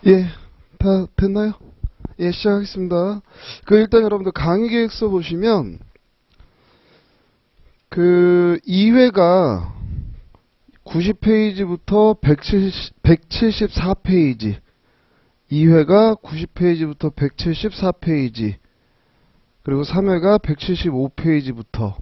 예, 다 됐나요? 예, 시작하겠습니다. 일단 여러분들 강의 계획서 보시면, 2회가 90페이지부터 174페이지, 2회가 90페이지부터 174페이지, 그리고 3회가 175페이지부터,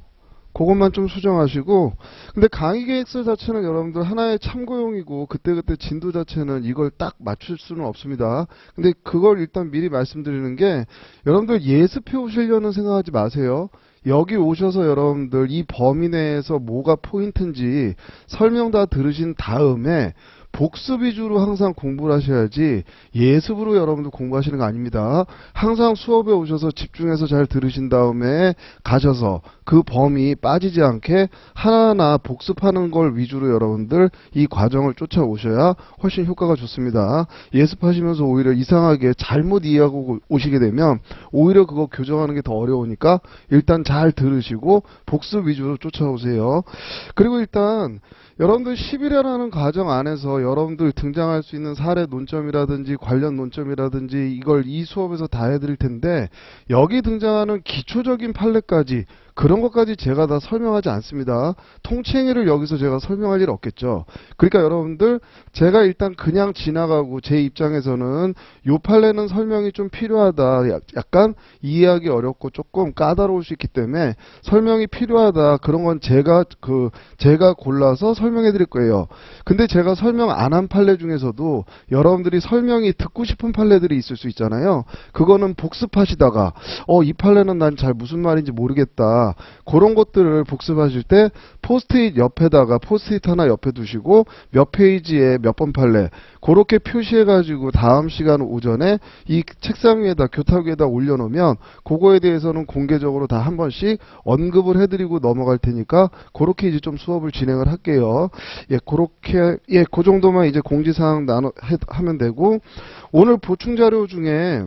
그것만 좀 수정하시고, 근데 강의 계획서 자체는 여러분들 하나의 참고용이고 그때그때 진도 자체는 이걸 딱 맞출 수는 없습니다. 근데 그걸 일단 미리 말씀드리는 게, 여러분들 예습해 오시려는 생각하지 마세요. 여기 오셔서 여러분들 이 범위 내에서 뭐가 포인트인지 설명 다 들으신 다음에 복습 위주로 항상 공부를 하셔야지 예습으로 여러분들 공부하시는 거 아닙니다. 항상 수업에 오셔서 집중해서 잘 들으신 다음에 가셔서 그 범위 빠지지 않게 하나하나 복습하는 걸 위주로 여러분들 이 과정을 쫓아오셔야 훨씬 효과가 좋습니다. 예습하시면서 오히려 이상하게 잘못 이해하고 오시게 되면 오히려 그거 교정하는 게 더 어려우니까 일단 잘 들으시고 복습 위주로 쫓아오세요. 그리고 일단 여러분들 11회라는 과정 안에서 여러분들 등장할 수 있는 사례 논점이라든지 관련 논점이라든지 이걸 이 수업에서 다 해드릴 텐데, 여기 등장하는 기초적인 판례까지 그런 것까지 제가 다 설명하지 않습니다. 통칭의를 여기서 제가 설명할 일 없겠죠. 그러니까 여러분들 제가 일단 그냥 지나가고 제 입장에서는 요 판례는 설명이 좀 필요하다, 약간 이해하기 어렵고 조금 까다로울 수 있기 때문에 설명이 필요하다, 그런 건 제가 골라서 설명해 드릴 거예요. 근데 제가 설명 안 한 판례 중에서도 여러분들이 설명이 듣고 싶은 판례들이 있을 수 있잖아요. 그거는 복습하시다가 이 판례는 난 잘 무슨 말인지 모르겠다, 그런 것들을 복습하실 때 포스트잇 옆에다가 포스트잇 하나 옆에 두시고 몇 페이지에 몇 번 판례 그렇게 표시해 가지고 다음 시간 오전에 이 책상 위에다 교탁 위에다 올려놓으면 그거에 대해서는 공개적으로 다 한 번씩 언급을 해드리고 넘어갈 테니까 그렇게 이제 좀 수업을 진행을 할게요. 예, 그렇게 그 정도만 이제 공지사항 하면 되고, 오늘 보충 자료 중에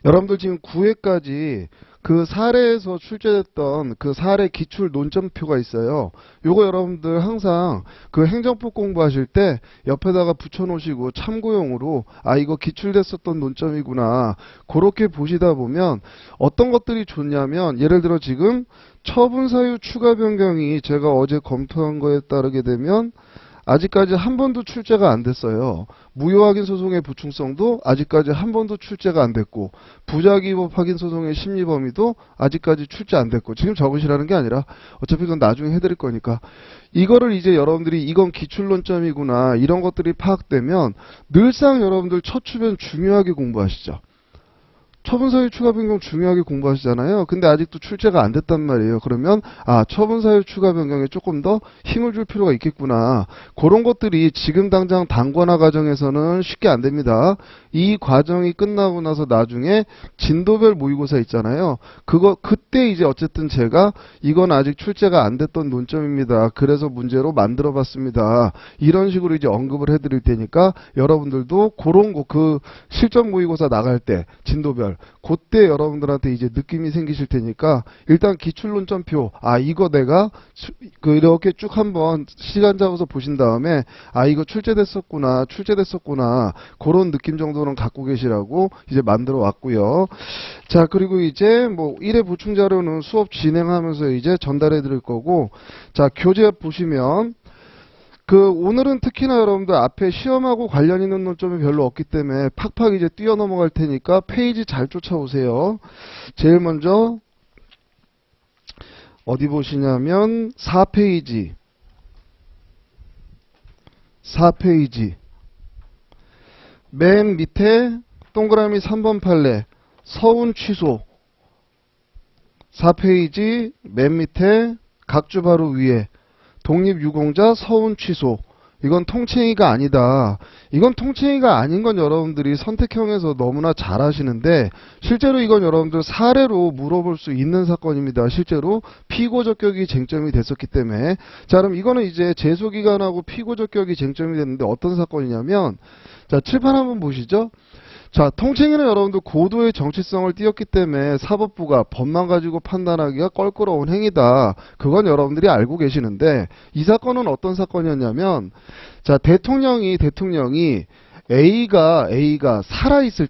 여러분들 지금 9회까지 그 사례에서 출제됐던 그 사례 기출 논점표가 있어요. 요거 여러분들 항상 그 행정법 공부하실 때 옆에다가 붙여놓으시고 참고용으로 이거 기출됐었던 논점이구나, 그렇게 보시다 보면 어떤 것들이 좋냐면, 예를 들어 지금 처분 사유 추가 변경이 제가 어제 검토한 거에 따르게 되면 아직까지 한 번도 출제가 안 됐어요. 무효확인 소송의 부충성도 아직까지 한 번도 출제가 안 됐고, 부작위법 확인 소송의 심리 범위도 아직까지 출제 안 됐고, 지금 적으시라는 게 아니라 어차피 그건 나중에 해드릴 거니까 이거를 이제 여러분들이 이건 기출론점이구나, 이런 것들이 파악되면 늘상 여러분들 첫 주변 중요하게 공부하시죠. 처분사유 추가 변경 중요하게 공부하시잖아요. 근데 아직도 출제가 안 됐단 말이에요. 그러면 처분사유 추가 변경에 조금 더 힘을 줄 필요가 있겠구나, 그런 것들이 지금 당장 단권화 과정에서는 쉽게 안 됩니다. 이 과정이 끝나고 나서 나중에 진도별 모의고사 있잖아요. 그때 이제 어쨌든 제가 이건 아직 출제가 안 됐던 논점입니다, 그래서 문제로 만들어 봤습니다, 이런 식으로 이제 언급을 해드릴 테니까 여러분들도 그런 거 실전 모의고사 나갈 때 진도별 그때 여러분들한테 이제 느낌이 생기실 테니까 일단 기출론점표 이거 내가 이렇게 쭉 한번 시간 잡아서 보신 다음에 이거 출제됐었구나 그런 느낌 정도는 갖고 계시라고 이제 만들어 왔고요. 자, 그리고 이제 뭐 1회 보충 자료는 수업 진행하면서 이제 전달해 드릴 거고, 자, 교재 보시면 오늘은 특히나 여러분들 앞에 시험하고 관련 있는 논점이 별로 없기 때문에 팍팍 이제 뛰어 넘어갈 테니까 페이지 잘 쫓아오세요. 제일 먼저 어디 보시냐면 4페이지 맨 밑에 동그라미 3번 판례 서운 취소, 4페이지 맨 밑에 각주 바로 위에 독립유공자 서운 취소. 이건 통칭의가 아니다. 이건 통칭의가 아닌 건 여러분들이 선택형에서 너무나 잘 하시는데, 실제로 이건 여러분들 사례로 물어볼 수 있는 사건입니다. 실제로 피고적격이 쟁점이 됐었기 때문에. 자, 그럼 이거는 이제 제소기간하고 피고적격이 쟁점이 됐는데 어떤 사건이냐면, 자, 칠판 한번 보시죠. 자, 통칭의는 여러분들 고도의 정치성을 띄었기 때문에 사법부가 법만 가지고 판단하기가 껄끄러운 행위다, 그건 여러분들이 알고 계시는데, 이 사건은 어떤 사건이었냐면, 자, 대통령이 A가 살아있을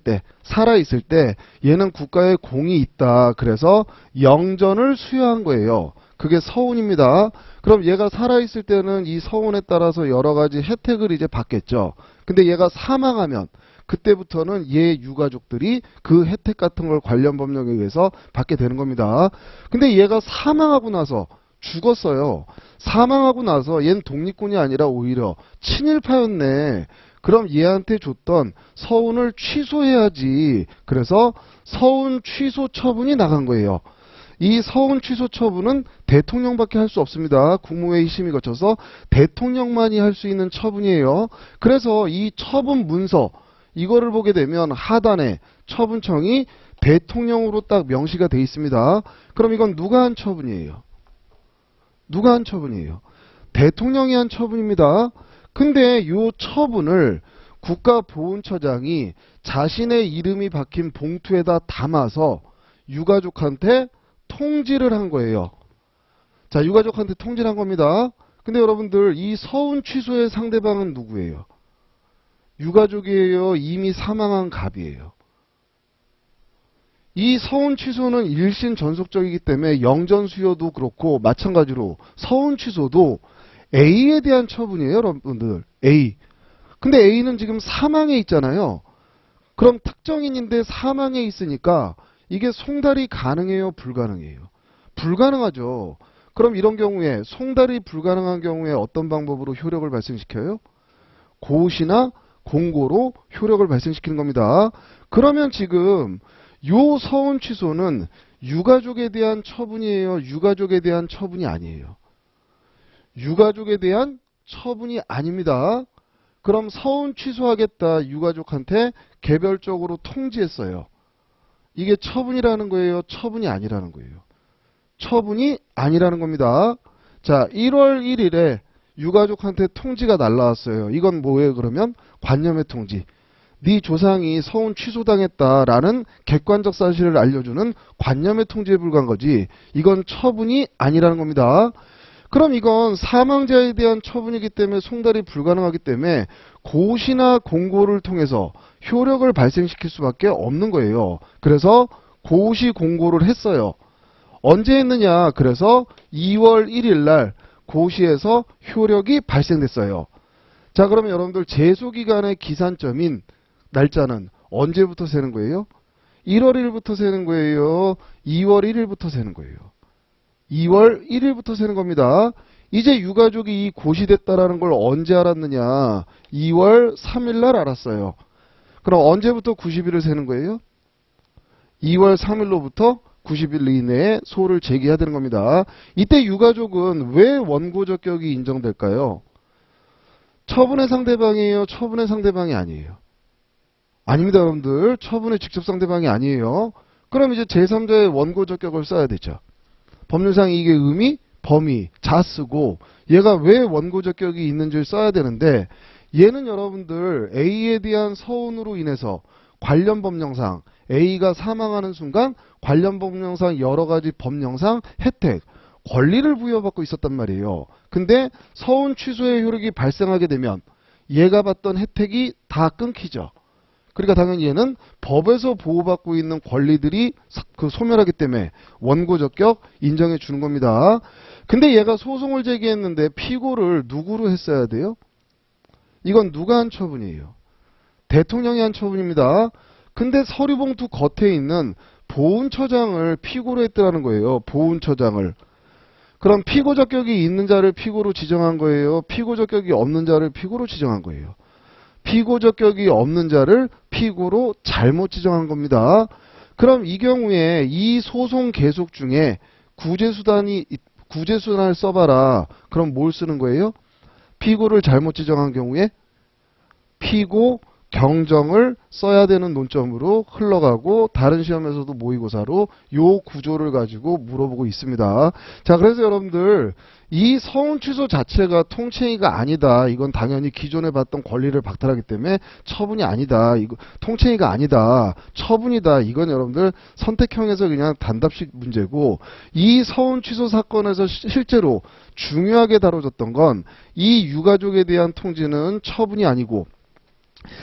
때 얘는 국가에 공이 있다. 그래서 영전을 수여한 거예요. 그게 서운입니다. 그럼 얘가 살아있을 때는 이 서운에 따라서 여러 가지 혜택을 이제 받겠죠. 근데 얘가 사망하면 그때부터는 얘 유가족들이 그 혜택 같은 걸 관련 법령에 의해서 받게 되는 겁니다. 근데 얘가 사망하고 나서 죽었어요. 사망하고 나서 얘는 독립군이 아니라 오히려 친일파였네. 그럼 얘한테 줬던 서운을 취소해야지. 그래서 서운 취소 처분이 나간 거예요. 이 서운 취소 처분은 대통령밖에 할 수 없습니다. 국무회의 심의 거쳐서 대통령만이 할 수 있는 처분이에요. 그래서 이 처분 문서 이거를 보게 되면 하단에 처분청이 대통령으로 딱 명시가 돼 있습니다. 그럼 이건 누가 한 처분이에요? 누가 한 처분이에요? 대통령이 한 처분입니다. 근데 이 처분을 국가보훈처장이 자신의 이름이 박힌 봉투에다 담아서 유가족한테 통지를 한 거예요. 자, 유가족한테 통지를 한 겁니다. 근데 여러분들 이 서운 취소의 상대방은 누구예요? 유가족이에요? 이미 사망한 갑이에요? 이 서운 취소는 일신 전속적이기 때문에 영전 수여도 그렇고 마찬가지로 서운 취소도 A에 대한 처분이에요, 여러분들. A. 근데 A는 지금 사망에 있잖아요. 그럼 특정인인데 사망에 있으니까 이게 송달이 가능해요, 불가능해요? 불가능하죠. 그럼 이런 경우에 송달이 불가능한 경우에 어떤 방법으로 효력을 발생시켜요? 고시나 공고로 효력을 발생시키는 겁니다. 그러면 지금 요 서운 취소는 유가족에 대한 처분이에요, 유가족에 대한 처분이 아니에요? 유가족에 대한 처분이 아닙니다. 그럼 서운 취소하겠다 유가족한테 개별적으로 통지했어요. 이게 처분이라는 거예요, 처분이 아니라는 거예요? 처분이 아니라는 겁니다. 자, 1월 1일에 유가족한테 통지가 날라왔어요. 이건 뭐예요? 그러면 관념의 통지. 네 조상이 서운 취소당했다라는 객관적 사실을 알려주는 관념의 통지에 불과한 거지. 이건 처분이 아니라는 겁니다. 그럼 이건 사망자에 대한 처분이기 때문에 송달이 불가능하기 때문에 고시나 공고를 통해서 효력을 발생시킬 수밖에 없는 거예요. 그래서 고시 공고를 했어요. 언제 했느냐? 그래서 2월 1일 날 고시에서 효력이 발생됐어요. 자, 그러면 여러분들 제소기간의 기산점인 날짜는 언제부터 세는 거예요? 1월 1일부터 세는 거예요? 2월 1일부터 세는 거예요? 2월 1일부터 세는 겁니다. 이제 유가족이 이 고시됐다라는 걸 언제 알았느냐? 2월 3일 날 알았어요. 그럼 언제부터 90일을 세는 거예요? 2월 3일로부터 90일 이내에 소를 제기해야 되는 겁니다. 이때 유가족은 왜 원고적격이 인정될까요? 처분의 상대방이에요? 처분의 상대방이 아니에요? 아닙니다, 여러분들. 처분의 직접 상대방이 아니에요. 그럼 이제 제3자의 원고적격을 써야 되죠. 법률상 이게 의미, 범위, 자쓰고 얘가 왜 원고적격이 있는지를 써야 되는데 얘는 여러분들 A에 대한 서운으로 인해서 관련 법령상 A가 사망하는 순간 관련 법령상 여러 가지 법령상 혜택, 권리를 부여받고 있었단 말이에요. 근데 서운 취소의 효력이 발생하게 되면 얘가 받던 혜택이 다 끊기죠. 그러니까 당연히 얘는 법에서 보호받고 있는 권리들이 소멸하기 때문에 원고적격 인정해 주는 겁니다. 근데 얘가 소송을 제기했는데 피고를 누구로 했어야 돼요? 이건 누가 한 처분이에요? 대통령이 한 처분입니다. 근데 서류봉투 겉에 있는 보훈처장을 피고로 했더라는 거예요. 보훈처장을. 그럼 피고적격이 있는 자를 피고로 지정한 거예요? 피고적격이 없는 자를 피고로 지정한 거예요? 피고적격이 없는 자를 피고로 잘못 지정한 겁니다. 그럼 이 경우에 이 소송 계속 중에 구제수단을 써봐라. 그럼 뭘 쓰는 거예요? 피고를 잘못 지정한 경우에 피고 경정을 써야 되는 논점으로 흘러가고 다른 시험에서도 모의고사로 요 구조를 가지고 물어보고 있습니다. 자, 그래서 여러분들 이 서운 취소 자체가 통칭이가 아니다. 이건 당연히 기존에 봤던 권리를 박탈하기 때문에 처분이 아니다. 이거 통칭이가 아니다. 처분이다. 이건 여러분들 선택형에서 그냥 단답식 문제고 이 서운 취소 사건에서 실제로 중요하게 다뤄졌던 건 이 유가족에 대한 통지는 처분이 아니고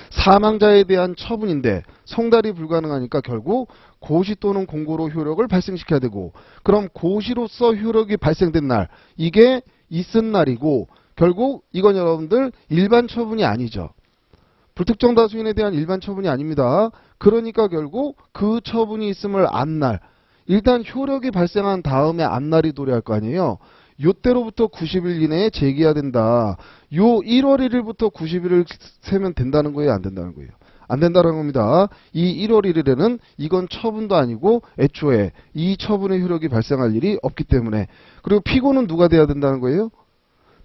사망자에 대한 처분인데 송달이 불가능하니까 결국 고시 또는 공고로 효력을 발생시켜야 되고, 그럼 고시로서 효력이 발생된 날, 이게 있은 날이고, 결국 이건 여러분들 일반 처분이 아니죠. 불특정 다수인에 대한 일반 처분이 아닙니다. 그러니까 결국 그 처분이 있음을 안 날, 일단 효력이 발생한 다음에 안 날이 도래할 거 아니에요. 요때로부터 90일 이내에 제기해야 된다. 요 1월 1일부터 90일을 세면 된다는 거예요, 안 된다는 거예요? 안 된다는 겁니다. 이 1월 1일에는 이건 처분도 아니고 애초에 이 처분의 효력이 발생할 일이 없기 때문에. 그리고 피고는 누가 돼야 된다는 거예요?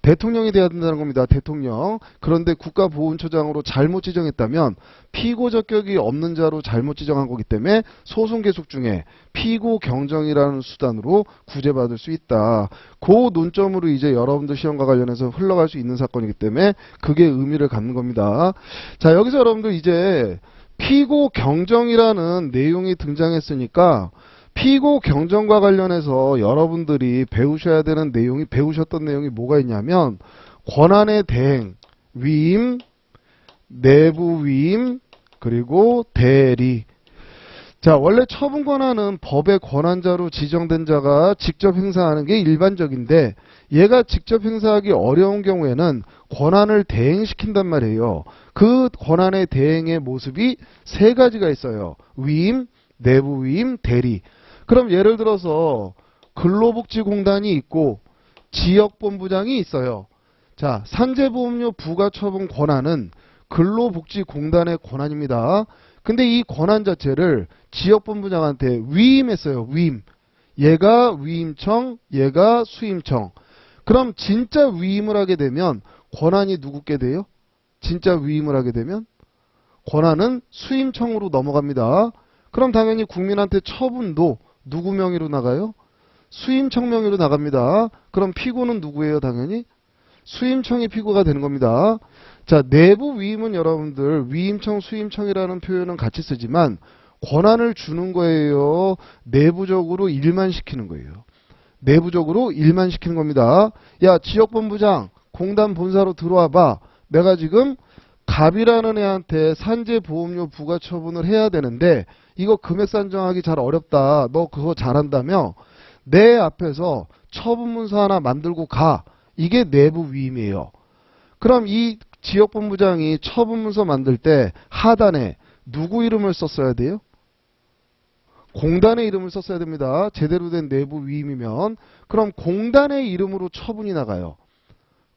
대통령이 돼야 된다는 겁니다. 대통령. 그런데 국가보훈처장으로 잘못 지정했다면 피고 적격이 없는 자로 잘못 지정한 거기 때문에 소송 계속 중에 피고 경정이라는 수단으로 구제받을 수 있다. 그 논점으로 이제 여러분들 시험과 관련해서 흘러갈 수 있는 사건이기 때문에 그게 의미를 갖는 겁니다. 자, 여기서 여러분들 이제 피고 경정이라는 내용이 등장했으니까 피고 경정과 관련해서 여러분들이 배우셔야 되는 내용이, 배우셨던 내용이 뭐가 있냐면 권한의 대행, 위임, 내부 위임, 그리고 대리. 자, 원래 처분 권한은 법의 권한자로 지정된 자가 직접 행사하는 게 일반적인데, 얘가 직접 행사하기 어려운 경우에는 권한을 대행시킨단 말이에요. 그 권한의 대행의 모습이 세 가지가 있어요. 위임, 내부 위임, 대리. 그럼 예를 들어서 근로복지공단이 있고 지역본부장이 있어요. 자, 산재보험료 부과처분 권한은 근로복지공단의 권한입니다. 근데 이 권한 자체를 지역본부장한테 위임했어요. 위임. 얘가 위임청, 얘가 수임청. 그럼 진짜 위임을 하게 되면 권한이 누구께 돼요? 진짜 위임을 하게 되면 권한은 수임청으로 넘어갑니다. 그럼 당연히 국민한테 처분도 누구 명의로 나가요? 수임청 명의로 나갑니다. 그럼 피고는 누구예요? 당연히 수임청이 피고가 되는 겁니다. 자, 내부 위임은 여러분들 위임청, 수임청이라는 표현은 같이 쓰지만 권한을 주는 거예요? 내부적으로 일만 시키는 거예요? 내부적으로 일만 시키는 겁니다. 야, 지역본부장 공단 본사로 들어와 봐. 내가 지금 갑이라는 애한테 산재보험료 부과 처분을 해야 되는데 이거 금액 산정하기 잘 어렵다. 너 그거 잘한다며 내 앞에서 처분문서 하나 만들고 가. 이게 내부 위임이에요. 그럼 이 지역본부장이 처분문서 만들 때 하단에 누구 이름을 썼어야 돼요? 공단의 이름을 썼어야 됩니다. 제대로 된 내부 위임이면. 그럼 공단의 이름으로 처분이 나가요.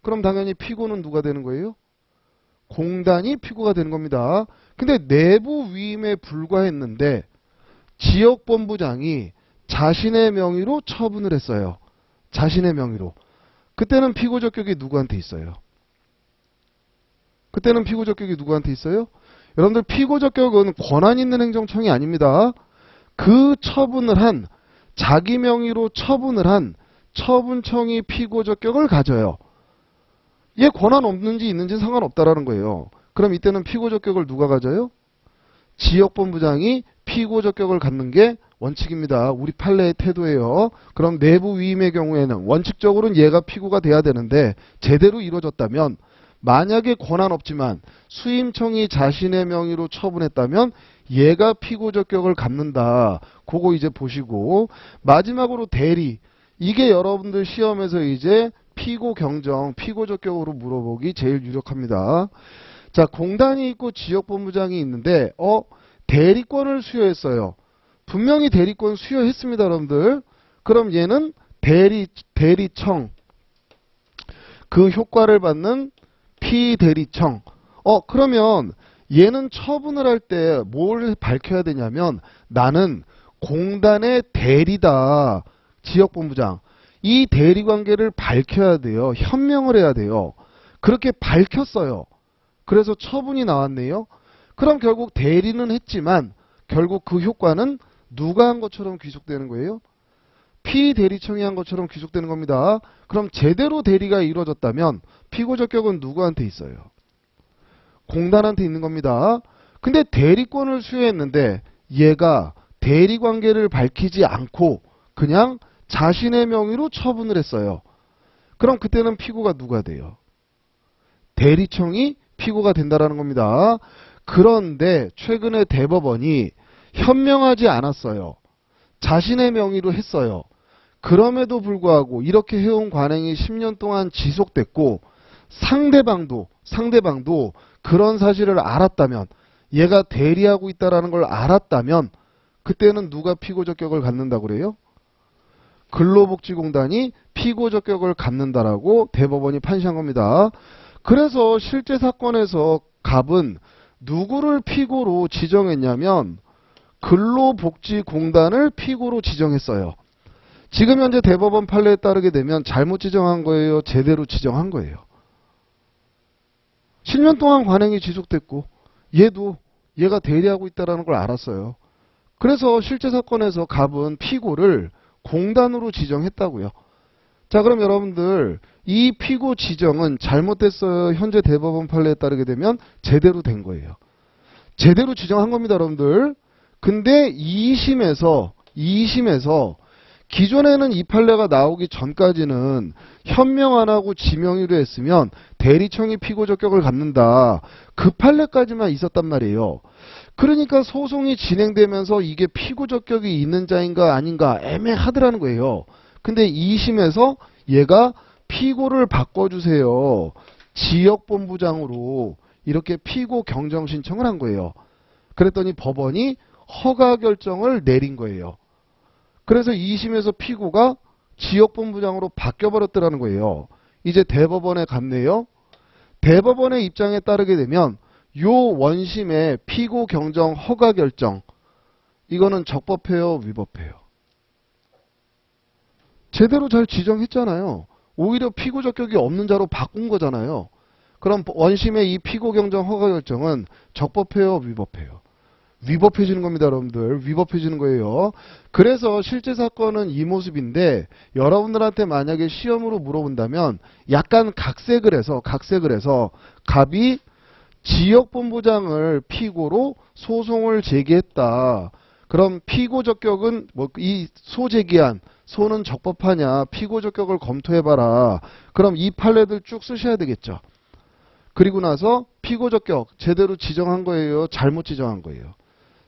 그럼 당연히 피고는 누가 되는 거예요? 공단이 피고가 되는 겁니다. 근데 내부 위임에 불과했는데 지역본부장이 자신의 명의로 처분을 했어요. 자신의 명의로. 그때는 피고 적격이 누구한테 있어요? 그때는 피고 적격이 누구한테 있어요? 여러분들 피고 적격은 권한 있는 행정청이 아닙니다. 그 처분을 한, 자기 명의로 처분을 한 처분청이 피고 적격을 가져요. 얘 권한 없는지 있는지 상관없다라는 거예요. 그럼 이때는 피고 적격을 누가 가져요? 지역본부장이 피고 적격을 갖는 게 원칙입니다. 우리 판례의 태도예요. 그럼 내부 위임의 경우에는 원칙적으로는 얘가 피고가 돼야 되는데 제대로 이루어졌다면, 만약에 권한 없지만 수임청이 자신의 명의로 처분했다면 얘가 피고 적격을 갖는다. 그거 이제 보시고, 마지막으로 대리. 이게 여러분들 시험에서 이제 피고 경정, 피고 적격으로 물어보기 제일 유력합니다. 자, 공단이 있고 지역본부장이 있는데 대리권을 수여했어요. 분명히 대리권 수여했습니다, 여러분들. 그럼 얘는 대리청, 그 효과를 받는 피대리청. 그러면 얘는 처분을 할 때 뭘 밝혀야 되냐면 나는 공단의 대리다. 지역본부장. 이 대리관계를 밝혀야 돼요. 현명을 해야 돼요. 그렇게 밝혔어요. 그래서 처분이 나왔네요. 그럼 결국 대리는 했지만 결국 그 효과는 누가 한 것처럼 귀속되는 거예요? 피대리청이 한 것처럼 귀속되는 겁니다. 그럼 제대로 대리가 이루어졌다면 피고 적격은 누구한테 있어요? 공단한테 있는 겁니다. 근데 대리권을 수여했는데 얘가 대리관계를 밝히지 않고 그냥 자신의 명의로 처분을 했어요. 그럼 그때는 피고가 누가 돼요? 대리청이 피고가 된다라는 겁니다. 그런데 최근에 대법원이 현명하지 않았어요. 자신의 명의로 했어요. 그럼에도 불구하고 이렇게 해온 관행이 10년 동안 지속됐고 상대방도 그런 사실을 알았다면, 얘가 대리하고 있다라는 걸 알았다면 그때는 누가 피고적격을 갖는다고 그래요? 근로복지공단이 피고적격을 갖는다라고 대법원이 판시한 겁니다. 그래서 실제 사건에서 갑은 누구를 피고로 지정했냐면 근로복지공단을 피고로 지정했어요. 지금 현재 대법원 판례에 따르게 되면 잘못 지정한 거예요? 제대로 지정한 거예요? 10년 동안 관행이 지속됐고 얘가 대리하고 있다는 걸 알았어요. 그래서 실제 사건에서 갑은 피고를 공단으로 지정했다고요. 자, 그럼 여러분들 이 피고 지정은 잘못됐어요? 현재 대법원 판례에 따르게 되면 제대로 된 거예요. 제대로 지정한 겁니다, 여러분들. 근데 2심에서 기존에는 이 판례가 나오기 전까지는 현명 안 하고 지명의로 했으면 대리청이 피고적격을 갖는다. 그 판례까지만 있었단 말이에요. 그러니까 소송이 진행되면서 이게 피고적격이 있는 자인가 아닌가 애매하더라는 거예요. 근데 2심에서 얘가 피고를 바꿔주세요. 지역본부장으로 이렇게 피고 경정 신청을 한 거예요. 그랬더니 법원이 허가 결정을 내린 거예요. 그래서 2심에서 피고가 지역본부장으로 바뀌어버렸더라는 거예요. 이제 대법원에 갔네요. 대법원의 입장에 따르게 되면 요 원심의 피고 경정 허가 결정, 이거는 적법해요, 위법해요? 제대로 잘 지정했잖아요. 오히려 피고 적격이 없는 자로 바꾼 거잖아요. 그럼 원심의 이 피고 경정 허가 결정은 적법해요, 위법해요? 위법해지는 겁니다, 여러분들. 위법해지는 거예요. 그래서 실제 사건은 이 모습인데 여러분들한테 만약에 시험으로 물어본다면 약간 각색을 해서 갑이 지역본부장을 피고로 소송을 제기했다. 그럼 피고 적격은 이 소제기한 소는 적법하냐, 피고 적격을 검토해봐라. 그럼 이 판례들 쭉 쓰셔야 되겠죠. 그리고 나서 피고 적격 제대로 지정한 거예요, 잘못 지정한 거예요?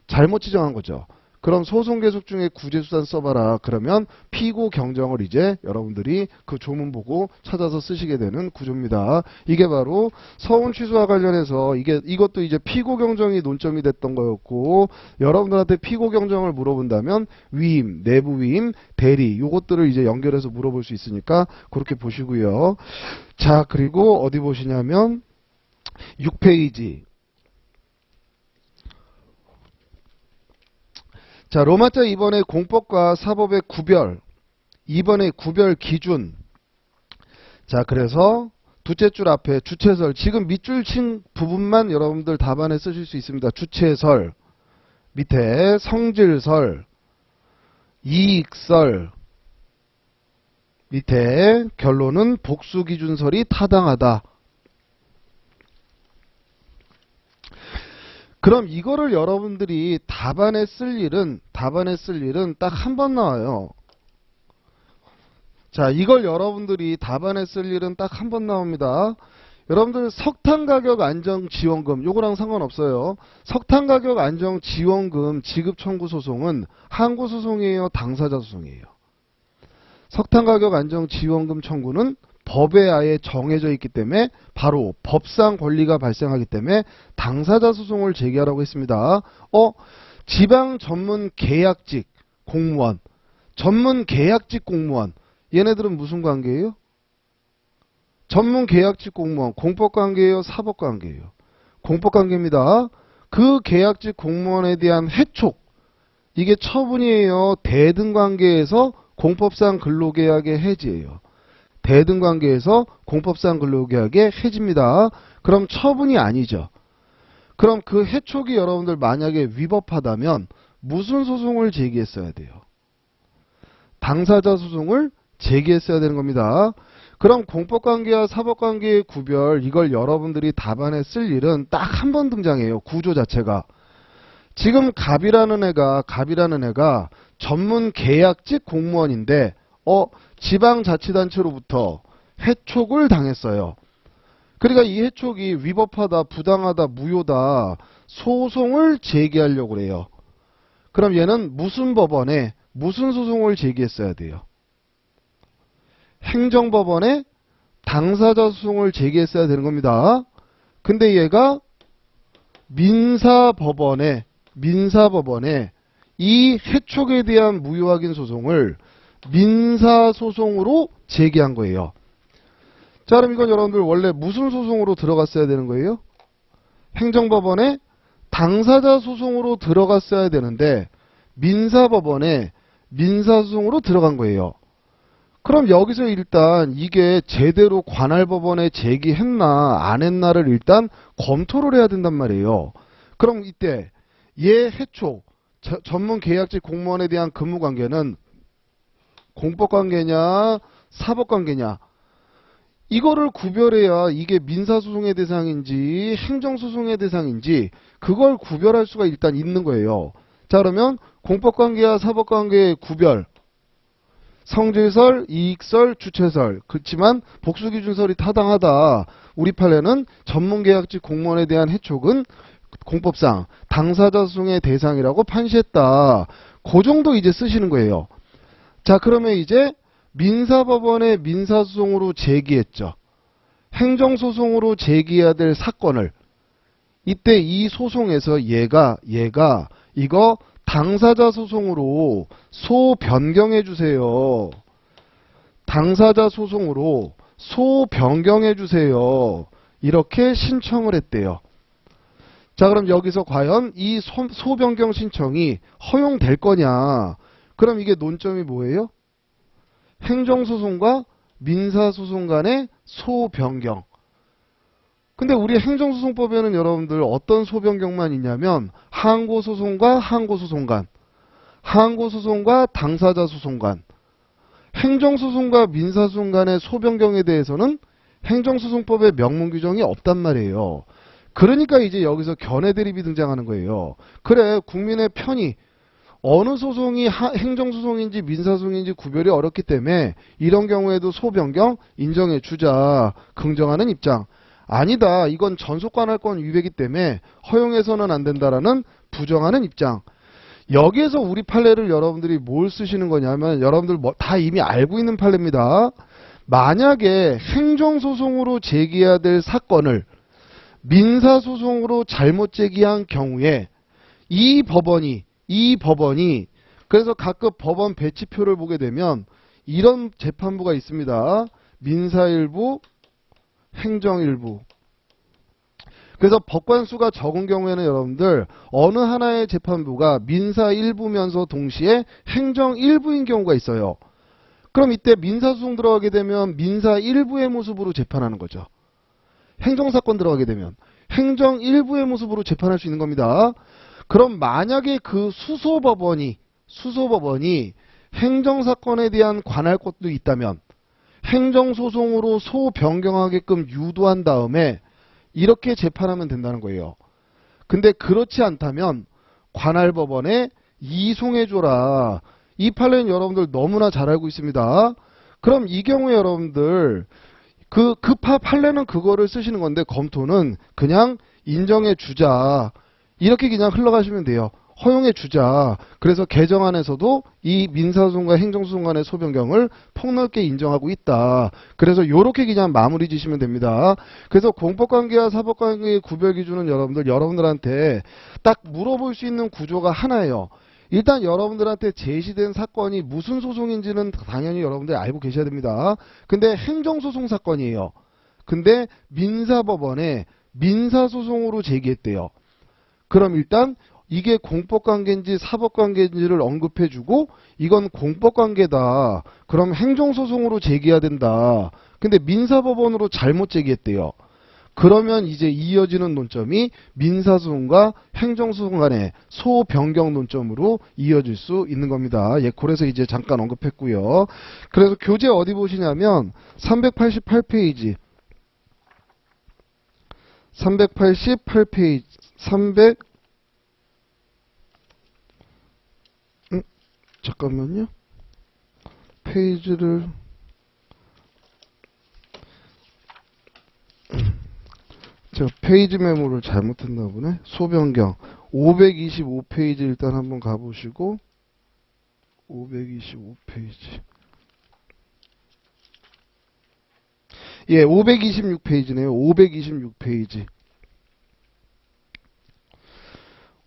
잘못 지정한 거죠. 그럼 소송 계속 중에 구제수단 써봐라. 그러면 피고 경정을 이제 여러분들이 그 조문 보고 찾아서 쓰시게 되는 구조입니다. 이게 바로 서운 취소와 관련해서 이것도 이제 피고 경정이 논점이 됐던 거였고, 여러분들한테 피고 경정을 물어본다면 위임, 내부 위임, 대리 요것들을 이제 연결해서 물어볼 수 있으니까 그렇게 보시고요. 자, 그리고 어디 보시냐면 6페이지. 자, 로마자 2번의 공법과 사법의 구별, 2번의 구별 기준. 자, 그래서 두째 줄 앞에 주체설, 지금 밑줄 친 부분만 여러분들 답안에 쓰실 수 있습니다. 주체설, 밑에 성질설, 이익설, 밑에 결론은 복수기준설이 타당하다. 그럼 이거를 여러분들이 답안에 쓸 일은 딱 한 번 나와요. 자, 이걸 여러분들이 답안에 쓸 일은 딱 한 번 나옵니다. 여러분들 석탄 가격 안정 지원금 요거랑 상관없어요. 석탄 가격 안정 지원금 지급 청구 소송은 항고 소송이에요, 당사자 소송이에요? 석탄 가격 안정 지원금 청구는 법에 아예 정해져 있기 때문에 바로 법상 권리가 발생하기 때문에 당사자 소송을 제기하라고 했습니다. 지방 전문 계약직 공무원, 전문 계약직 공무원, 얘네들은 무슨 관계예요? 전문 계약직 공무원, 공법 관계예요, 사법 관계예요? 공법 관계입니다. 그 계약직 공무원에 대한 해촉, 이게 처분이에요, 대등 관계에서 공법상 근로계약의 해지예요? 대등 관계에서 공법상 근로계약의 해지입니다. 그럼 처분이 아니죠. 그럼 그 해촉이 여러분들 만약에 위법하다면 무슨 소송을 제기했어야 돼요? 당사자 소송을 제기했어야 되는 겁니다. 그럼 공법관계와 사법관계의 구별, 이걸 여러분들이 답안에 쓸 일은 딱 한 번 등장해요. 구조 자체가. 지금 갑이라는 애가 전문 계약직 공무원인데 지방자치단체로부터 해촉을 당했어요. 그러니까 이 해촉이 위법하다, 부당하다, 무효다 소송을 제기하려고 그래요. 그럼 얘는 무슨 법원에 무슨 소송을 제기했어야 돼요? 행정법원에 당사자 소송을 제기했어야 되는 겁니다. 근데 얘가 민사법원에 이 해촉에 대한 무효 확인 소송을 민사소송으로 제기한 거예요. 자, 그럼 이건 여러분들 원래 무슨 소송으로 들어갔어야 되는 거예요? 행정법원에 당사자 소송으로 들어갔어야 되는데 민사법원에 민사소송으로 들어간 거예요. 그럼 여기서 일단 이게 제대로 관할법원에 제기했나 안 했나를 일단 검토를 해야 된단 말이에요. 그럼 이때 얘 해촉 전문계약직 공무원에 대한 근무관계는 공법관계냐 사법관계냐 이거를 구별해야 이게 민사소송의 대상인지 행정소송의 대상인지 그걸 구별할 수가 일단 있는 거예요. 자, 그러면 공법관계와 사법관계의 구별 성질설, 이익설, 주체설 그렇지만 복수기준설이 타당하다. 우리 판례는 전문계약직 공무원에 대한 해촉은 공법상 당사자 소송의 대상이라고 판시했다. 그 정도 이제 쓰시는 거예요. 자, 그러면 이제 민사법원에 민사소송으로 제기했죠. 행정소송으로 제기해야 될 사건을 이때 이 소송에서 얘가 이거 당사자 소송으로 소변경해 주세요. 당사자 소송으로 소변경해 주세요. 이렇게 신청을 했대요. 자, 그럼 여기서 과연 이 소변경 신청이 허용될 거냐? 그럼 이게 논점이 뭐예요? 행정소송과 민사소송 간의 소변경. 근데 우리 행정소송법에는 여러분들 어떤 소변경만 있냐면 항고소송과 항고소송 간, 항고소송과 당사자 소송 간, 행정소송과 민사소송 간의 소변경에 대해서는 행정소송법에 명문 규정이 없단 말이에요. 그러니까 이제 여기서 견해대립이 등장하는 거예요. 그래, 국민의 편의 어느 소송이 행정소송인지 민사소송인지 구별이 어렵기 때문에 이런 경우에도 소변경 인정해 주자. 긍정하는 입장. 아니다. 이건 전속관할권 위배이기 때문에 허용해서는 안 된다라는 부정하는 입장. 여기에서 우리 판례를 여러분들이 뭘 쓰시는 거냐면 여러분들 다 이미 알고 있는 판례입니다. 만약에 행정소송으로 제기해야 될 사건을 민사소송으로 잘못 제기한 경우에 이 법원이 그래서 각급 법원 배치표를 보게 되면 이런 재판부가 있습니다. 민사일부, 행정일부. 그래서 법관수가 적은 경우에는 여러분들 어느 하나의 재판부가 민사일부면서 동시에 행정일부인 경우가 있어요. 그럼 이때 민사소송 들어가게 되면 민사일부의 모습으로 재판하는 거죠. 행정사건 들어가게 되면 행정일부의 모습으로 재판할 수 있는 겁니다. 그럼 만약에 그 수소법원이 행정사건에 대한 관할권도 있다면 행정소송으로 소변경하게끔 유도한 다음에 이렇게 재판하면 된다는 거예요. 근데 그렇지 않다면 관할법원에 이송해줘라. 이 판례는 여러분들 너무나 잘 알고 있습니다. 그럼 이 경우에 여러분들 그 판례는 그거를 쓰시는 건데 검토는 그냥 인정해주자. 이렇게 그냥 흘러가시면 돼요. 허용해주자. 그래서 개정안에서도 이 민사소송과 행정소송 간의 소변경을 폭넓게 인정하고 있다. 그래서 요렇게 그냥 마무리 지시면 됩니다. 그래서 공법관계와 사법관계의 구별 기준은 여러분들한테 딱 물어볼 수 있는 구조가 하나예요. 일단 여러분들한테 제시된 사건이 무슨 소송인지는 당연히 여러분들이 알고 계셔야 됩니다. 근데 행정소송 사건이에요. 근데 민사법원에 민사소송으로 제기했대요. 그럼 일단 이게 공법관계인지 사법관계인지를 언급해주고 이건 공법관계다. 그럼 행정소송으로 제기해야 된다. 근데 민사법원으로 잘못 제기했대요. 그러면 이제 이어지는 논점이 민사소송과 행정소송 간의 소변경 논점으로 이어질 수 있는 겁니다. 예, 그래서 이제 잠깐 언급했고요. 그래서 교재 어디 보시냐면 388페이지 388페이지 잠깐만요. 페이지를 제가 페이지 메모를 잘못했나 보네. 소변경 525페이지 일단 한번 가보시고 525페이지 예, 526페이지네요. 526페이지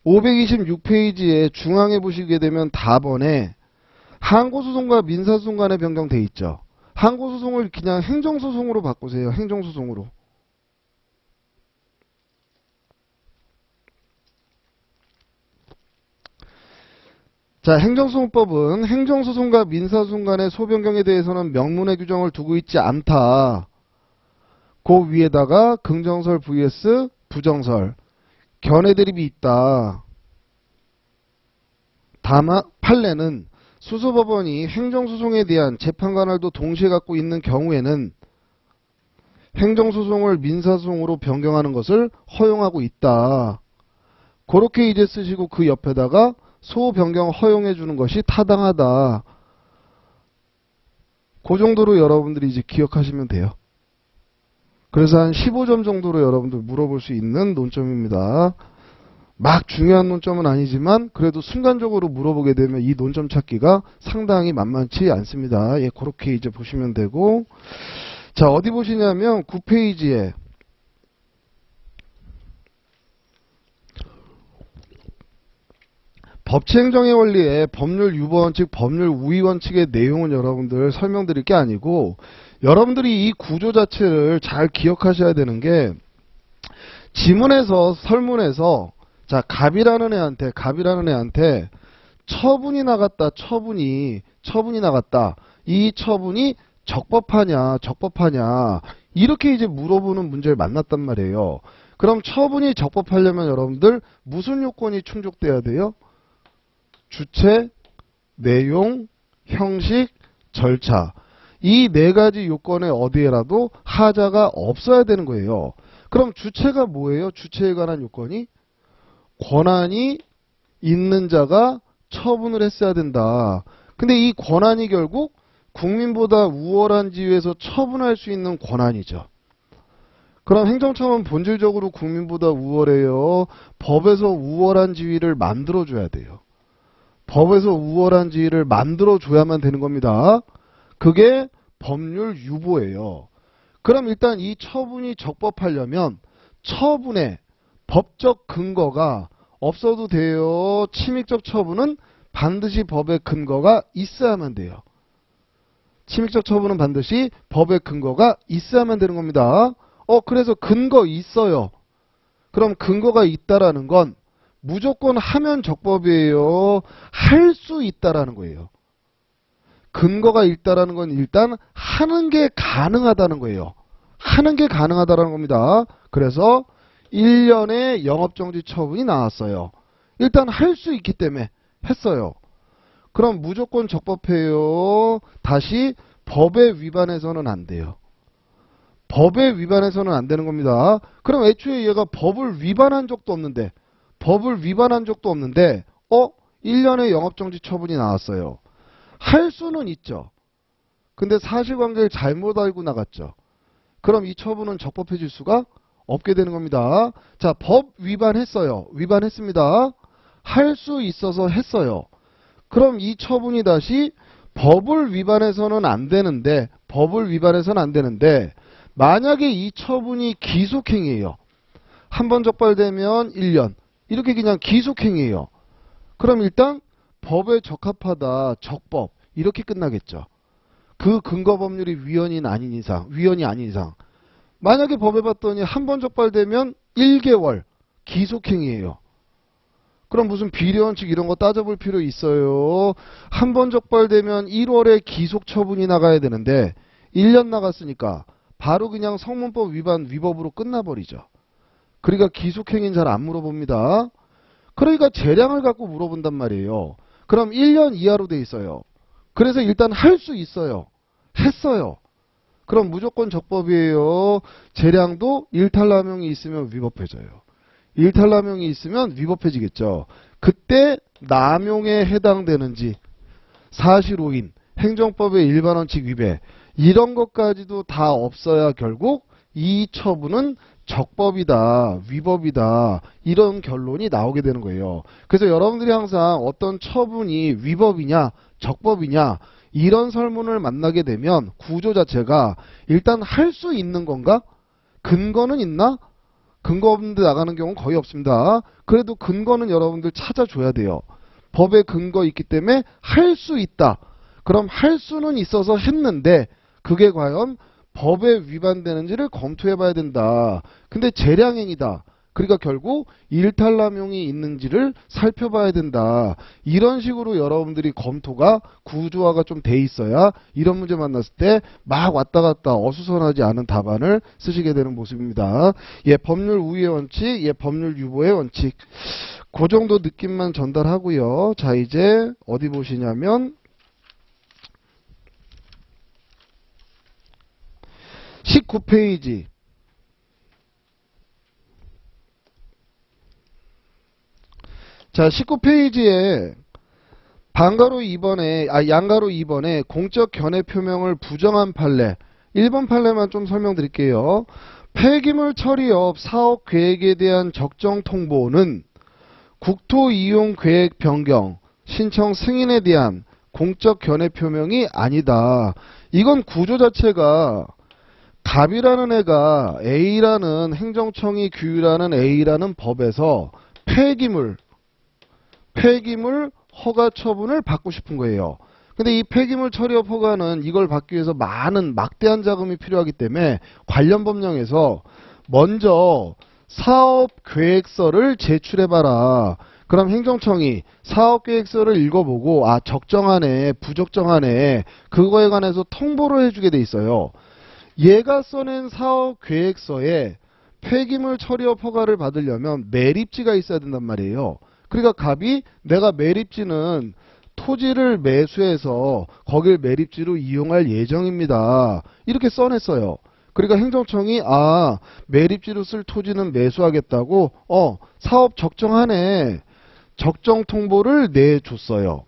526페이지에 중앙에 보시게 되면 답번에 항고소송과 민사소송 간의 변경돼 있죠. 항고소송을 그냥 행정소송으로 바꾸세요. 행정소송으로. 자, 행정소송법은 행정소송과 민사소송 간의 소변경에 대해서는 명문의 규정을 두고 있지 않다. 그 위에다가 긍정설 vs 부정설 견해 대립이 있다. 다만 판례는 수소법원이 행정소송에 대한 재판 관할도 동시에 갖고 있는 경우에는 행정소송을 민사소송으로 변경하는 것을 허용하고 있다. 그렇게 이제 쓰시고 그 옆에다가 소변경 허용해 주는 것이 타당하다. 그 정도로 여러분들이 이제 기억하시면 돼요. 그래서 한 15점 정도로 여러분들 물어볼 수 있는 논점입니다. 막 중요한 논점은 아니지만 그래도 순간적으로 물어보게 되면 이 논점 찾기가 상당히 만만치 않습니다. 예, 그렇게 이제 보시면 되고. 자, 어디 보시냐면 9페이지에 법치행정의 원리에 법률 유보원칙, 법률 우위원칙의 내용은 여러분들 설명드릴 게 아니고 여러분들이 이 구조 자체를 잘 기억하셔야 되는 게 지문에서 설문에서 자, 갑이라는 애한테 처분이 나갔다. 처분이 나갔다. 이 처분이 적법하냐 이렇게 이제 물어보는 문제를 만났단 말이에요. 그럼 처분이 적법하려면 여러분들 무슨 요건이 충족돼야 돼요? 주체, 내용, 형식, 절차. 이 네 가지 요건에 어디에라도 하자가 없어야 되는 거예요. 그럼 주체가 뭐예요? 주체에 관한 요건이 권한이 있는 자가 처분을 했어야 된다. 근데 이 권한이 결국 국민보다 우월한 지위에서 처분할 수 있는 권한이죠. 그럼 행정처는 본질적으로 국민보다 우월해요. 법에서 우월한 지위를 만들어줘야 돼요. 법에서 우월한 지위를 만들어줘야만 되는 겁니다. 그게 법률 유보예요. 그럼 일단 이 처분이 적법하려면 처분의 법적 근거가 없어도 돼요. 침익적 처분은 반드시 법의 근거가 있어야만 돼요. 침익적 처분은 반드시 법의 근거가 있어야만 되는 겁니다. 그래서 근거 있어요. 그럼 근거가 있다라는 건 무조건 하면 적법이에요. 할 수 있다라는 거예요. 근거가 있다라는 건 일단 하는 게 가능하다는 거예요. 하는 게 가능하다라는 겁니다. 그래서 1년의 영업정지 처분이 나왔어요. 일단 할 수 있기 때문에 했어요. 그럼 무조건 적법해요. 다시 법에 위반해서는 안 돼요. 법에 위반해서는 안 되는 겁니다. 그럼 애초에 얘가 법을 위반한 적도 없는데 1년의 영업정지 처분이 나왔어요. 할 수는 있죠. 근데 사실관계를 잘못 알고 나갔죠. 그럼 이 처분은 적법해질 수가 없게 되는 겁니다. 자, 법 위반했어요. 위반했습니다. 할 수 있어서 했어요. 그럼 이 처분이 다시 법을 위반해서는 안 되는데 만약에 이 처분이 기속행위예요. 한 번 적발되면 1년 이렇게 그냥 기속행위예요. 그럼 일단 법에 적합하다, 적법 이렇게 끝나겠죠. 그 근거 법률이 위헌이 아닌 이상 만약에 법에 봤더니 한 번 적발되면 1개월 기속행위예요. 그럼 무슨 비례원칙 이런 거 따져볼 필요 있어요. 한 번 적발되면 1월에 기속 처분이 나가야 되는데 1년 나갔으니까 바로 그냥 성문법 위반 위법으로 끝나버리죠. 그러니까 기속행위는 잘 안 물어봅니다. 그러니까 재량을 갖고 물어본단 말이에요. 그럼 1년 이하로 돼 있어요. 그래서 일단 할 수 있어요. 했어요. 그럼 무조건 적법이에요. 재량도 일탈남용이 있으면 위법해져요. 일탈남용이 있으면 위법해지겠죠. 그때 남용에 해당되는지 사실오인, 행정법의 일반원칙 위배 이런 것까지도 다 없어야 결국 이 처분은 적법이다, 위법이다 이런 결론이 나오게 되는 거예요. 그래서 여러분들이 항상 어떤 처분이 위법이냐 적법이냐 이런 설문을 만나게 되면 구조 자체가 일단 할 수 있는 건가? 근거는 있나? 근거 없는데 나가는 경우는 거의 없습니다. 그래도 근거는 여러분들 찾아줘야 돼요. 법에 근거 있기 때문에 할 수 있다. 그럼 할 수는 있어서 했는데 그게 과연 법에 위반되는지를 검토해 봐야 된다. 근데 재량행위다. 그러니까 결국 일탈남용이 있는지를 살펴봐야 된다. 이런 식으로 여러분들이 검토가 구조화가 좀 돼 있어야 이런 문제 만났을 때 막 왔다 갔다 어수선하지 않은 답안을 쓰시게 되는 모습입니다. 예, 법률 우위의 원칙, 예, 법률 유보의 원칙. 그 정도 느낌만 전달하고요. 자, 이제 어디 보시냐면 19페이지. 자, 19페이지에 반가로 2번에, 양가로 2번에 공적 견해 표명을 부정한 판례. 1번 판례만 좀 설명드릴게요. 폐기물 처리업 사업 계획에 대한 적정 통보는 국토 이용 계획 변경, 신청 승인에 대한 공적 견해 표명이 아니다. 이건 구조 자체가 갑이라는 애가 A라는 행정청이 규율하는 A라는 법에서 폐기물 허가 처분을 받고 싶은 거예요. 근데 이 폐기물 처리업 허가는 이걸 받기 위해서 많은 막대한 자금이 필요하기 때문에 관련 법령에서 먼저 사업계획서를 제출해봐라. 그럼 행정청이 사업계획서를 읽어보고 적정하네 부적정하네 그거에 관해서 통보를 해주게 돼 있어요. 얘가 써낸 사업계획서에 폐기물 처리업 허가를 받으려면 매립지가 있어야 된단 말이에요. 그러니까 갑이 내가 매립지는 토지를 매수해서 거길 매립지로 이용할 예정입니다. 이렇게 써냈어요. 그러니까 행정청이 매립지로 쓸 토지는 매수하겠다고 사업 적정하네. 적정 통보를 내줬어요.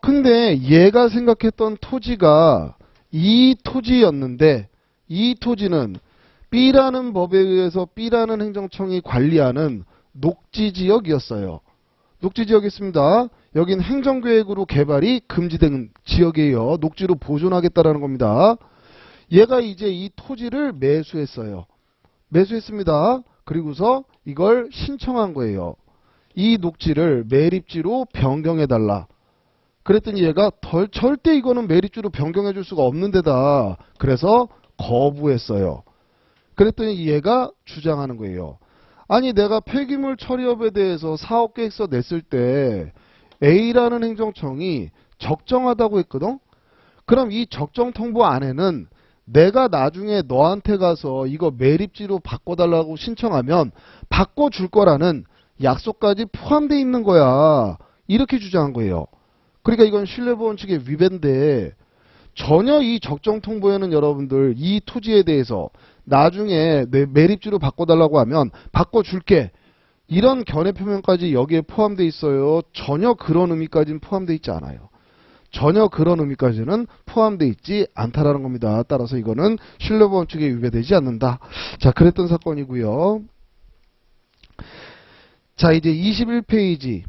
근데 얘가 생각했던 토지가 이 토지였는데 이 토지는 B라는 법에 의해서 B라는 행정청이 관리하는 녹지지역이었어요. 녹지지역이 있습니다. 여긴 행정계획으로 개발이 금지된 지역이에요. 녹지로 보존하겠다라는 겁니다. 얘가 이제 이 토지를 매수했어요. 매수했습니다. 그리고서 이걸 신청한 거예요. 이 녹지를 매립지로 변경해달라. 그랬더니 얘가 절대 이거는 매립지로 변경해 줄 수가 없는 데다. 그래서 거부했어요. 그랬더니 얘가 주장하는 거예요. 아니 내가 폐기물 처리업에 대해서 사업계획서 냈을 때 A라는 행정청이 적정하다고 했거든? 그럼 이 적정 통보 안에는 내가 나중에 너한테 가서 이거 매립지로 바꿔달라고 신청하면 바꿔줄 거라는 약속까지 포함되어 있는 거야. 이렇게 주장한 거예요. 그러니까 이건 신뢰보원칙의 위배인데 전혀 이 적정 통보에는 여러분들 이 토지에 대해서 나중에 내 매립지로 바꿔달라고 하면 바꿔줄게. 이런 견해 표명까지 여기에 포함되어 있어요. 전혀 그런 의미까지는 포함되어 있지 않아요. 전혀 그런 의미까지는 포함되어 있지 않다라는 겁니다. 따라서 이거는 신뢰보원칙에 위배되지 않는다. 자, 그랬던 사건이고요. 자, 이제 21페이지.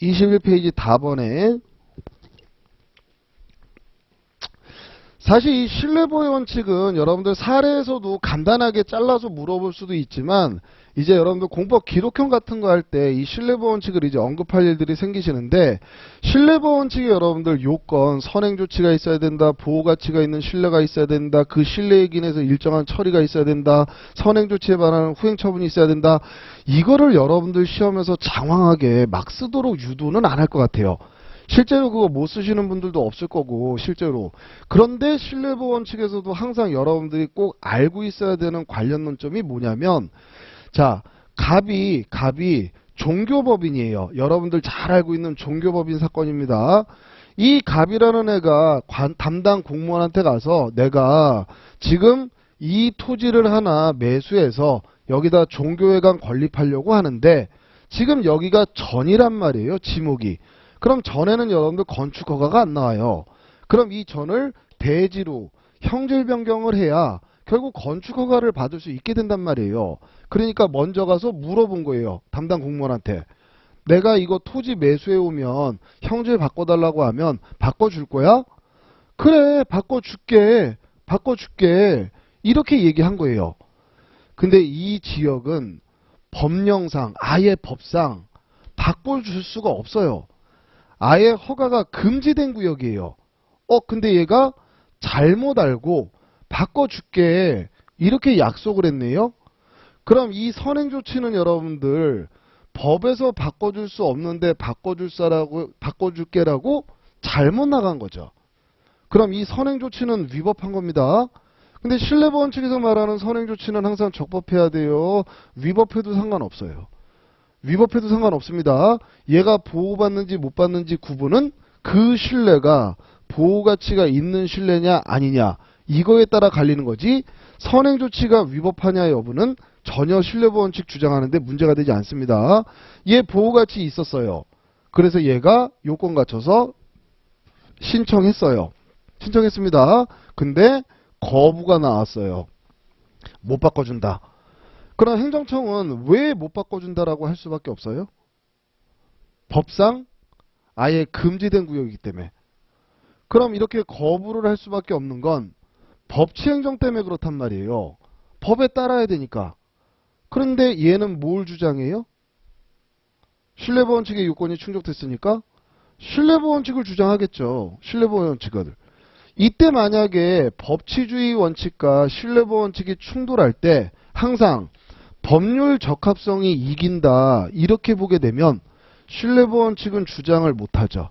21페이지 답안에 사실 이 신뢰보호 원칙은 여러분들 사례에서도 간단하게 잘라서 물어볼 수도 있지만 이제 여러분들 공법 기록형 같은 거 할 때 이 신뢰보호 원칙을 이제 언급할 일들이 생기시는데 신뢰보호 원칙에 여러분들 요건 선행 조치가 있어야 된다. 보호 가치가 있는 신뢰가 있어야 된다. 그 신뢰에 기인해서 일정한 처리가 있어야 된다. 선행 조치에 반하는 후행 처분이 있어야 된다. 이거를 여러분들 시험에서 장황하게 막 쓰도록 유도는 안 할 것 같아요. 실제로 그거 못 쓰시는 분들도 없을 거고 실제로. 그런데 신뢰보호 원칙에서도 항상 여러분들이 꼭 알고 있어야 되는 관련 논점이 뭐냐면 자, 갑이 종교법인이에요. 여러분들 잘 알고 있는 종교법인 사건입니다. 이 갑이라는 애가 담당 공무원한테 가서 내가 지금 이 토지를 하나 매수해서 여기다 종교회관 건립하려고 하는데 지금 여기가 전이란 말이에요. 지목이. 그럼 전에는 여러분들 건축 허가가 안 나와요. 그럼 이 전을 대지로 형질 변경을 해야 결국 건축 허가를 받을 수 있게 된단 말이에요. 그러니까 먼저 가서 물어본 거예요. 담당 공무원한테. 내가 이거 토지 매수해 오면 형질 바꿔달라고 하면 바꿔줄 거야? 그래, 바꿔줄게. 바꿔줄게. 이렇게 얘기한 거예요. 근데 이 지역은 법령상, 아예 법상 바꿔줄 수가 없어요. 아예 허가가 금지된 구역이에요. 근데 얘가 잘못 알고 바꿔줄게. 이렇게 약속을 했네요. 그럼 이 선행조치는 여러분들 법에서 바꿔줄 수 없는데 바꿔줄게라고 잘못 나간 거죠. 그럼 이 선행조치는 위법한 겁니다. 근데 신뢰보원 측에서 말하는 선행조치는 항상 적법해야 돼요. 위법해도 상관없어요. 위법해도 상관없습니다. 얘가 보호받는지 못 받는지 구분은 그 신뢰가 보호가치가 있는 신뢰냐 아니냐 이거에 따라 갈리는 거지, 선행조치가 위법하냐 여부는 전혀 신뢰보원 측 주장하는데 문제가 되지 않습니다. 얘 보호가치 있었어요. 그래서 얘가 요건 갖춰서 신청했어요. 신청했습니다. 근데 거부가 나왔어요. 못 바꿔준다. 그럼 행정청은 왜 못 바꿔준다라고 할 수밖에 없어요? 법상 아예 금지된 구역이기 때문에. 그럼 이렇게 거부를 할 수밖에 없는 건 법치행정 때문에 그렇단 말이에요. 법에 따라야 되니까. 그런데 얘는 뭘 주장해요? 신뢰보원칙의 요건이 충족됐으니까 신뢰보원칙을 주장하겠죠. 신뢰보원칙을. 이때 만약에 법치주의 원칙과 신뢰보원칙이 충돌할 때 항상 법률 적합성이 이긴다 이렇게 보게 되면 신뢰보원칙은 주장을 못하죠.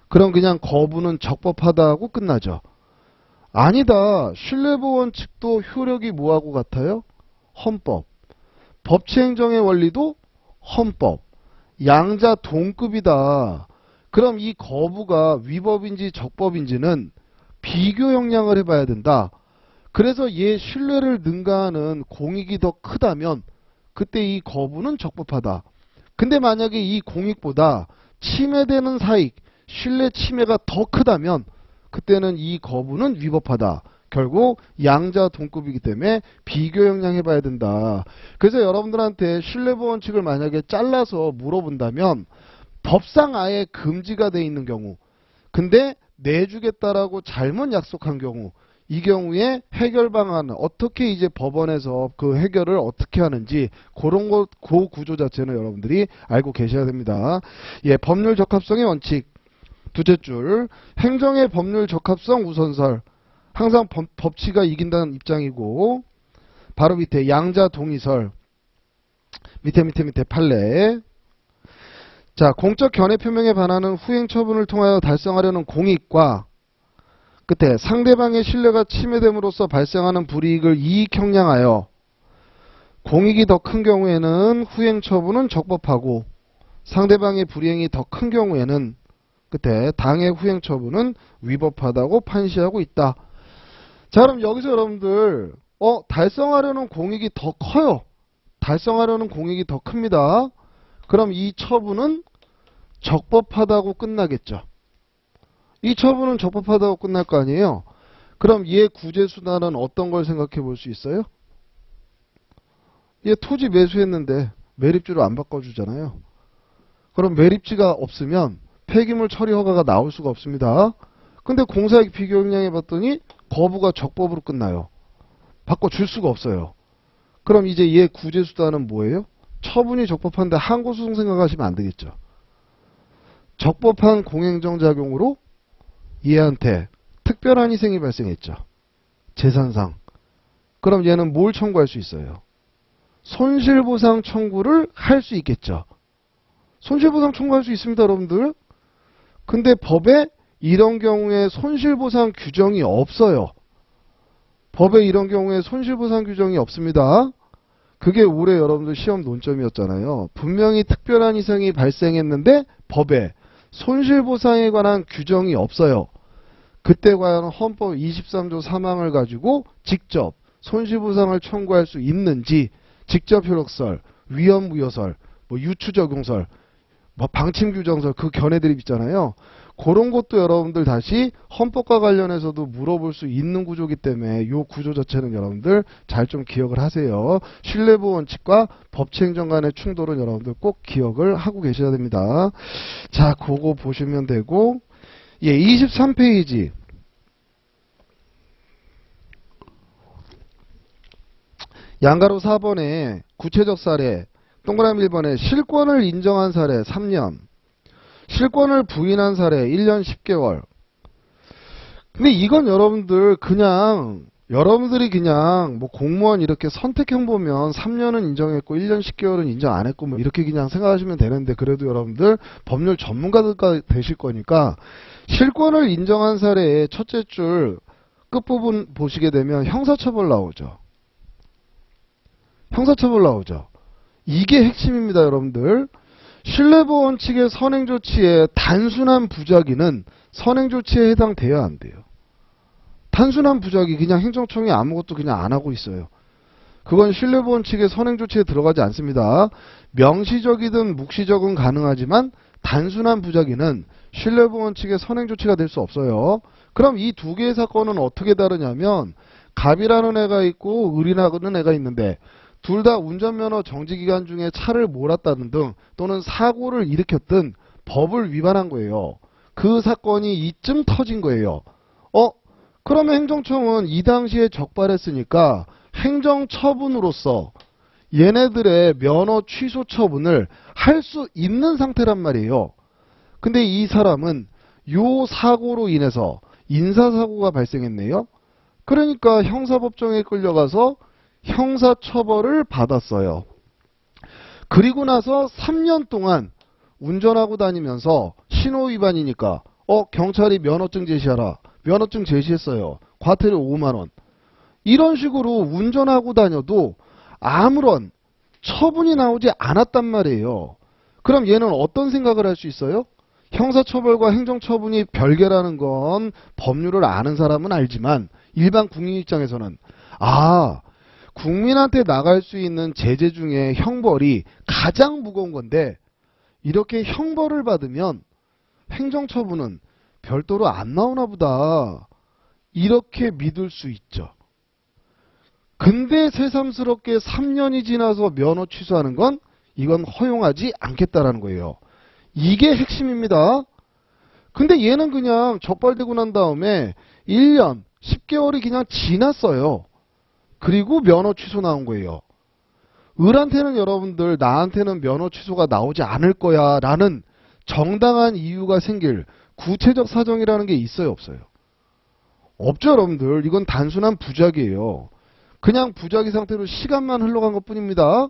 그럼 그냥 거부는 적법하다고 끝나죠. 아니다. 신뢰보원칙도 효력이 뭐하고 같아요? 헌법. 법치행정의 원리도 헌법. 양자 동급이다. 그럼 이 거부가 위법인지 적법인지는 비교 역량을 해봐야 된다. 그래서 얘 신뢰를 능가하는 공익이 더 크다면 그때 이 거부는 적법하다. 근데 만약에 이 공익보다 침해되는 사익, 신뢰 침해가 더 크다면 그때는 이 거부는 위법하다. 결국 양자 동급이기 때문에 비교 역량 해봐야 된다. 그래서 여러분들한테 신뢰보원칙을 만약에 잘라서 물어본다면 법상 아예 금지가 돼 있는 경우, 근데 내주겠다라고 잘못 약속한 경우, 이 경우에 해결 방안은 어떻게 이제 법원에서 그 해결을 어떻게 하는지 그런 거, 그 구조 자체는 여러분들이 알고 계셔야 됩니다. 예, 법률 적합성의 원칙. 두째 줄, 행정의 법률 적합성 우선설. 항상 법치가 이긴다는 입장이고, 바로 밑에 양자 동의설. 밑에 판례. 자, 공적 견해 표명에 반하는 후행 처분을 통하여 달성하려는 공익과 끝에 상대방의 신뢰가 침해됨으로써 발생하는 불이익을 이익 형량하여 공익이 더 큰 경우에는 후행 처분은 적법하고 상대방의 불이행이 더 큰 경우에는 끝에 당해 후행 처분은 위법하다고 판시하고 있다. 자, 그럼 여기서 여러분들 달성하려는 공익이 더 커요. 달성하려는 공익이 더 큽니다. 그럼 이 처분은 적법하다고 끝나겠죠. 이 처분은 적법하다고 끝날 거 아니에요. 그럼 얘 구제수단은 어떤 걸 생각해 볼 수 있어요? 얘 토지 매수했는데 매립지로 안 바꿔주잖아요. 그럼 매립지가 없으면 폐기물 처리 허가가 나올 수가 없습니다. 근데 공사익 비교 역량해 봤더니 거부가 적법으로 끝나요. 바꿔줄 수가 없어요. 그럼 이제 얘 구제수단은 뭐예요? 처분이 적법한데 항고소송 생각하시면 안 되겠죠. 적법한 공행정작용으로 얘한테 특별한 희생이 발생했죠. 재산상. 그럼 얘는 뭘 청구할 수 있어요? 손실보상 청구를 할 수 있겠죠. 손실보상 청구할 수 있습니다, 여러분들. 근데 법에 이런 경우에 손실보상 규정이 없어요. 법에 이런 경우에 손실보상 규정이 없습니다. 그게 올해 여러분들 시험 논점이었잖아요. 분명히 특별한 희생이 발생했는데 법에 손실보상에 관한 규정이 없어요. 그때 과연 헌법 23조 3항을 가지고 직접 손실보상을 청구할 수 있는지, 직접 효력설, 위헌부여설, 유추적용설, 방침규정설, 그 견해들이 있잖아요. 그런 것도 여러분들 다시 헌법과 관련해서도 물어볼 수 있는 구조이기 때문에 이 구조 자체는 여러분들 잘 좀 기억을 하세요. 신뢰보호 원칙과 법치행정 간의 충돌은 여러분들 꼭 기억을 하고 계셔야 됩니다. 자, 그거 보시면 되고, 예, 23페이지. 양가로 4번에 구체적 사례, 동그라미 1번에 실권을 인정한 사례 3년, 실권을 부인한 사례 1년 10개월. 근데 이건 여러분들이 그냥 뭐 공무원 이렇게 선택형 보면 3년은 인정했고 1년 10개월은 인정 안 했고 뭐 이렇게 그냥 생각하시면 되는데, 그래도 여러분들 법률 전문가가 되실 거니까 실권을 인정한 사례의 첫째 줄 끝부분 보시게 되면 형사처벌 나오죠. 형사처벌 나오죠. 이게 핵심입니다, 여러분들. 신뢰보호 원칙의 선행조치의 단순한 부작위는 선행조치에 해당돼야 안 돼요. 단순한 부작위, 그냥 행정청이 아무것도 그냥 안 하고 있어요. 그건 신뢰보호 원칙의 선행조치에 들어가지 않습니다. 명시적이든 묵시적은 가능하지만 단순한 부작위는 신뢰보호 원칙의 선행조치가 될 수 없어요. 그럼 이 두 개의 사건은 어떻게 다르냐면, 갑이라는 애가 있고 을이라는 애가 있는데 둘 다 운전면허 정지기간 중에 차를 몰았다는 등 또는 사고를 일으켰든 법을 위반한 거예요. 그 사건이 이쯤 터진 거예요. 그러면 행정청은 이 당시에 적발했으니까 행정처분으로서 얘네들의 면허 취소 처분을 할 수 있는 상태란 말이에요. 근데 이 사람은 요 사고로 인해서 인사사고가 발생했네요. 그러니까 형사법정에 끌려가서 형사처벌을 받았어요. 그리고 나서 3년 동안 운전하고 다니면서 신호위반이니까 경찰이 면허증 제시하라. 면허증 제시했어요. 과태료 5만원. 이런 식으로 운전하고 다녀도 아무런 처분이 나오지 않았단 말이에요. 그럼 얘는 어떤 생각을 할 수 있어요? 형사처벌과 행정처분이 별개라는 건 법률을 아는 사람은 알지만 일반 국민 입장에서는 국민한테 나갈 수 있는 제재 중에 형벌이 가장 무거운 건데 이렇게 형벌을 받으면 행정처분은 별도로 안 나오나 보다, 이렇게 믿을 수 있죠. 근데 새삼스럽게 3년이 지나서 면허 취소하는 건 이건 허용하지 않겠다라는 거예요. 이게 핵심입니다. 근데 얘는 그냥 적발되고 난 다음에 1년 10개월이 그냥 지났어요. 그리고 면허 취소 나온 거예요. 을한테는 여러분들, 나한테는 면허 취소가 나오지 않을 거야 라는 정당한 이유가 생길 구체적 사정이라는 게 있어요, 없어요? 없죠, 여러분들. 이건 단순한 부작이에요. 그냥 부작위 상태로 시간만 흘러간 것 뿐입니다.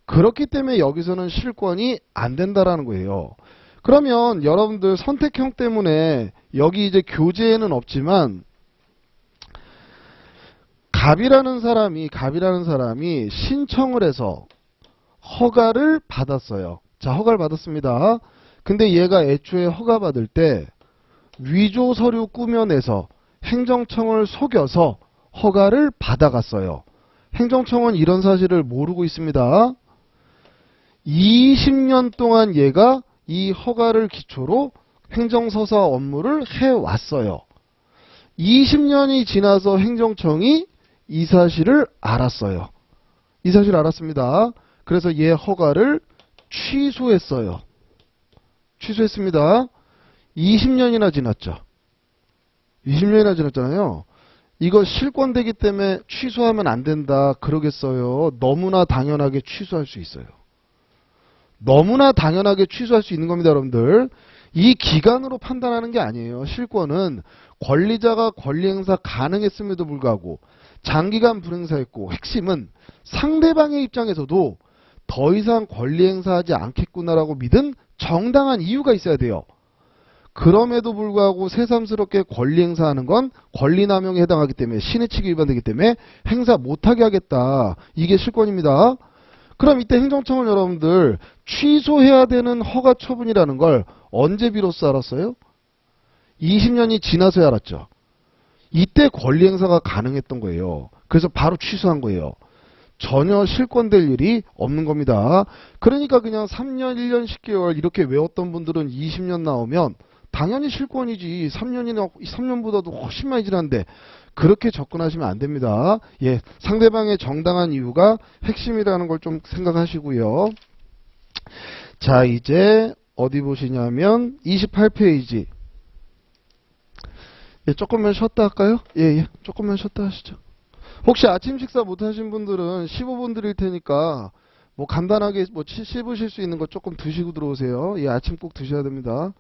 그렇기 때문에 여기서는 실권이 안 된다라는 거예요. 그러면 여러분들 선택형 때문에 여기 이제 교재에는 없지만 갑이라는 사람이 신청을 해서 허가를 받았어요. 자, 허가를 받았습니다. 근데 얘가 애초에 허가 받을 때 위조 서류 꾸며내서 행정청을 속여서 허가를 받아갔어요. 행정청은 이런 사실을 모르고 있습니다. 20년 동안 얘가 이 허가를 기초로 행정서사 업무를 해왔어요. 20년이 지나서 행정청이 이 사실을 알았어요. 이 사실을 알았습니다. 그래서 얘 허가를 취소했어요. 취소했습니다. 20년이나 지났죠. 20년이나 지났잖아요. 이거 실권되기 때문에 취소하면 안 된다 그러겠어요? 너무나 당연하게 취소할 수 있어요. 너무나 당연하게 취소할 수 있는 겁니다, 여러분들. 이 기간으로 판단하는 게 아니에요. 실권은 권리자가 권리행사 가능했음에도 불구하고 장기간 불행사했고, 핵심은 상대방의 입장에서도 더 이상 권리행사하지 않겠구나라고 믿은 정당한 이유가 있어야 돼요. 그럼에도 불구하고 새삼스럽게 권리행사하는 건 권리남용에 해당하기 때문에 신해치기 위반되기 때문에 행사 못하게 하겠다. 이게 실권입니다. 그럼 이때 행정청은 여러분들 취소해야 되는 허가 처분이라는 걸 언제 비로소 알았어요? 20년이 지나서야 알았죠. 이때 권리행사가 가능했던 거예요. 그래서 바로 취소한 거예요. 전혀 실권될 일이 없는 겁니다. 그러니까 그냥 3년, 1년, 10개월 이렇게 외웠던 분들은 20년 나오면 당연히 실권이지. 3년보다도 훨씬 많이 지났는데 그렇게 접근하시면 안 됩니다. 예, 상대방의 정당한 이유가 핵심이라는 걸 좀 생각하시고요. 자, 이제 어디 보시냐면 28페이지. 예, 조금만 쉬었다 할까요? 예, 조금만 쉬었다 하시죠. 혹시 아침 식사 못 하신 분들은 15분 드릴 테니까 뭐 간단하게 뭐 씹으실 수 있는 거 조금 드시고 들어오세요. 예, 아침 꼭 드셔야 됩니다.